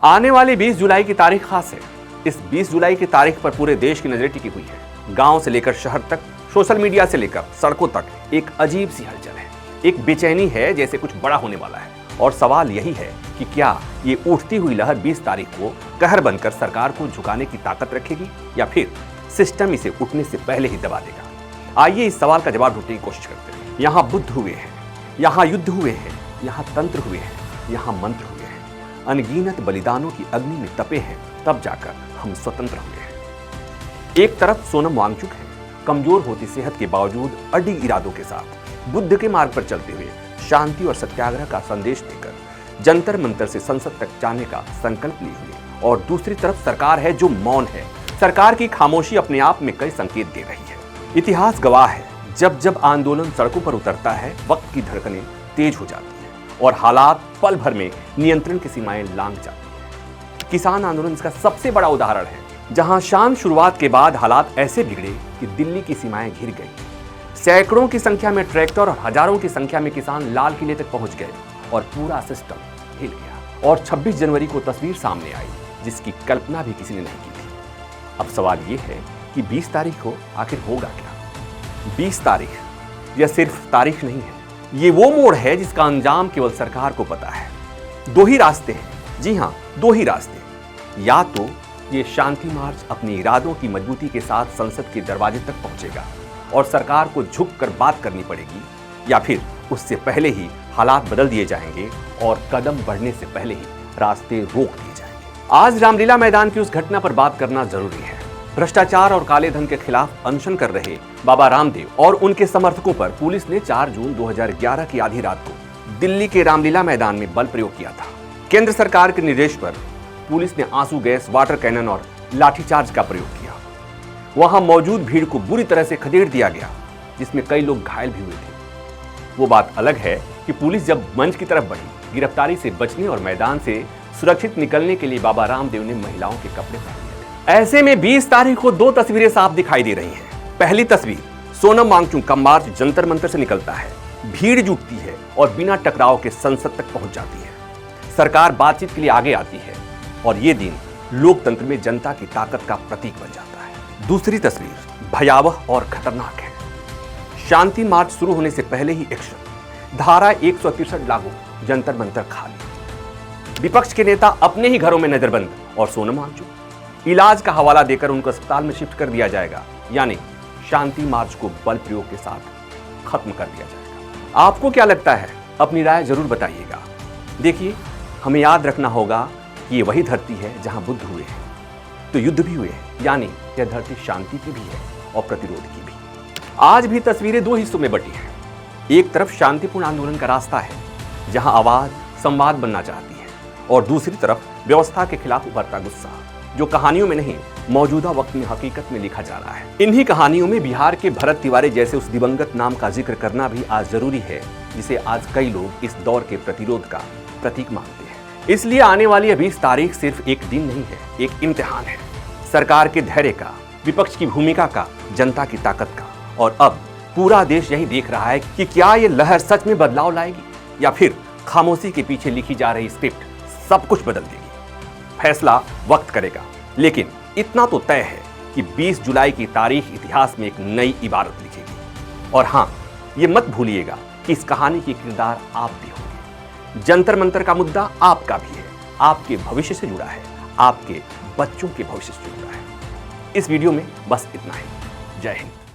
आने वाली 20 जुलाई की तारीख खास है। इस 20 जुलाई की तारीख पर पूरे देश की नजरें टिकी हुई है। गांव से लेकर शहर तक, सोशल मीडिया से लेकर सड़कों तक एक अजीब सी हलचल है। एक बेचैनी है जैसे कुछ बड़ा होने वाला है। और सवाल यही है कि क्या ये उठती हुई लहर 20 तारीख को कहर बनकर सरकार को झुकाने की ताकत रखेगी या फिर सिस्टम इसे उठने से पहले ही दबा देगा। आइए इस सवाल का जवाब ढूंढने की कोशिश करते हैं। यहाँ बुद्ध हुए हैं, यहाँ युद्ध हुए हैं, यहाँ तंत्र हुए हैं, यहाँ मंत्र हुए हैं, अनगिनत बलिदानों की अग्नि में तपे हैं, तब जाकर हम स्वतंत्र हुए हैं। एक तरफ सोनम वांगचुक है, कमजोर होती सेहत के बावजूद अडिग इरादों के साथ बुद्ध के मार्ग पर चलते हुए शांति और सत्याग्रह का संदेश देकर जंतर मंतर से संसद तक जाने का संकल्प लिए हुए। और दूसरी तरफ सरकार है जो मौन है। सरकार की खामोशी अपने आप में कई संकेत दे रही है। इतिहास गवाह है, जब जब आंदोलन सड़कों पर उतरता है, वक्त की धड़कनें तेज हो जाती है और हालात पल भर में नियंत्रण की सीमाएं लांघ जाती है। किसान आंदोलन इसका सबसे बड़ा उदाहरण है, जहां शांत शुरुआत के बाद हालात ऐसे बिगड़े कि दिल्ली की सीमाएं घिर गई। सैकड़ों की संख्या में ट्रैक्टर और हजारों की संख्या में किसान लाल किले तक पहुंच गए और पूरा सिस्टम हिल गया। और 26 जनवरी को तस्वीर सामने आई जिसकी कल्पना भी किसी ने नहीं की थी। अब सवाल ये है कि 20 तारीख को आखिर होगा क्या? 20 तारीख यह सिर्फ तारीख नहीं है, ये वो मोड़ है जिसका अंजाम केवल सरकार को पता है। दो ही रास्ते हैं, जी हाँ, दो ही रास्ते। या तो ये शांति मार्च अपने इरादों की मजबूती के साथ संसद के दरवाजे तक पहुंचेगा और सरकार को झुककर बात करनी पड़ेगी, या फिर उससे पहले ही हालात बदल दिए जाएंगे और कदम बढ़ने से पहले ही रास्ते रोक दिए जाएंगे। आज रामलीला मैदान की उस घटना पर बात करना जरूरी है। भ्रष्टाचार और काले धन के खिलाफ अनशन कर रहे बाबा रामदेव और उनके समर्थकों पर पुलिस ने 4 जून 2011 की आधी रात को दिल्ली के रामलीला मैदान में बल प्रयोग किया था। केंद्र सरकार के निर्देश पर पुलिस ने आंसू गैस, वाटर कैनन और लाठीचार्ज का प्रयोग किया। वहां मौजूद भीड़ को बुरी तरह से खदेड़ दिया गया, जिसमें कई लोग घायल भी हुए थे। वो बात अलग है कि पुलिस जब मंच की तरफ बढ़ी, गिरफ्तारी से बचने और मैदान से सुरक्षित निकलने के लिए बाबा रामदेव ने महिलाओं के कपड़े पहन लिए थे। ऐसे में 20 तारीख को 2 तस्वीरें साफ दिखाई दे रही हैं। पहली तस्वीर, सोनम वांगचुक का मार्च जंतर मंतर से निकलता है, भीड़ जुटती है और बिना टकराव के संसद तक पहुंच जाती है। सरकार बातचीत के लिए आगे आती है और ये दिन लोकतंत्र में जनता की ताकत का प्रतीक बन जाता है। दूसरी तस्वीर भयावह और खतरनाक है। शांति मार्च शुरू होने से पहले ही एक्शन, धारा 163 लागू, जंतर मंतर खाली, विपक्ष के नेता अपने ही घरों में नजरबंद और सोनम वांगचुक इलाज का हवाला देकर उनको अस्पताल में शिफ्ट कर दिया जाएगा। यानी शांति मार्च को बल प्रयोग के साथ खत्म कर दिया जाएगा। आपको क्या लगता है? अपनी राय जरूर बताइएगा। देखिए, हमें याद रखना होगा कि ये वही धरती है जहां बुद्ध हुए हैं तो युद्ध भी हुए हैं, यानी यह धरती शांति की भी है और प्रतिरोध की भी। आज भी तस्वीरें 2 हिस्सों में बटी हैं। एक तरफ शांतिपूर्ण आंदोलन का रास्ता है जहां आवाज संवाद बनना चाहती है, और दूसरी तरफ व्यवस्था के खिलाफ उभरता गुस्सा, जो कहानियों में नहीं, मौजूदा वक्त में हकीकत में लिखा जा रहा है। इन्हीं कहानियों में बिहार के भरत तिवारी जैसे उस दिवंगत नाम का जिक्र करना भी आज जरूरी है, जिसे आज कई लोग इस दौर के प्रतिरोध का प्रतीक मानते हैं। इसलिए आने वाली 20 तारीख सिर्फ एक दिन नहीं है, एक इम्तिहान है। सरकार के धैर्य का, विपक्ष की भूमिका का, जनता की ताकत का। और अब पूरा देश यही देख रहा है कि क्या ये लहर सच में बदलाव लाएगी या फिर खामोशी के पीछे लिखी जा रही स्क्रिप्ट सब कुछ बदल देगी। फैसला वक्त करेगा, लेकिन इतना तो तय है कि 20 जुलाई की तारीख इतिहास में एक नई इबारत लिखेगी। और हाँ, ये मत भूलिएगा कि इस कहानी के किरदार आप भी होंगे। जंतर मंतर का मुद्दा आपका भी है, आपके भविष्य से जुड़ा है, आपके बच्चों के भविष्य से जुड़ा है। इस वीडियो में बस इतना ही। जय हिंद।